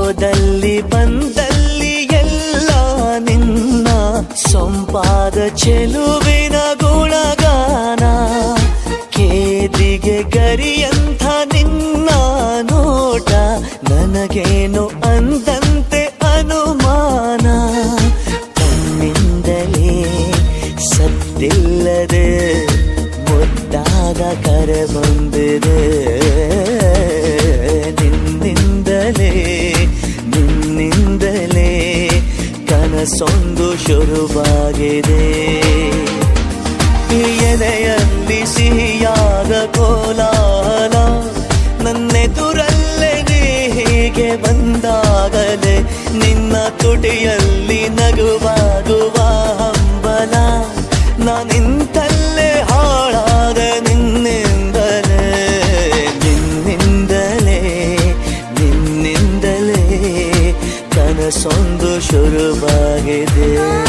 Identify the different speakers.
Speaker 1: ಹೋದಲ್ಲಿ ಬಂದಲ್ಲಿ ಎಲ್ಲ ನಿನ್ನ ಸೊಂಪಾದ ಚೆಲುವಿನ ಗುಣಗಾನ. ಕೇದಿಗೆ ಗರಿಯಂಥ ನಿನ್ನ ನೋಟ ನನಗೇನು ಅಂದಂತೆ ಅನುಮಾನ. ಕಣ್ಣಿಂದಲೇ ಸದ್ದಿಲ್ಲದೆ ಮುದ್ದಾದ ಕರೆ ಬಂದಿದೆ. ನಿನ್ನಿಂದಲೇ ಕನಸೊಂದು ಶುರುವಾಗಿದೆ. ಎದೆಯಲ್ಲಿ ಸಿಹಿಯಾದ ಕೋಲಾಹಲ ನನ್ನೆದುರಲ್ಲೇ ನೀ ಹೀಗೆ ಬಂದಾಗಲೇ ನಿನ್ನ ತುಟಿಯಲ್ಲಿ ನಗುವಾಗುವ ಹಂಬಲ. ನಾನಿಂತಲ್ಲೇ ಹಾಳಾದ ನಿನ್ನಿಂದಲೇ ಕನಸೊಂದು ಶುರುವಾಗಿದೆ.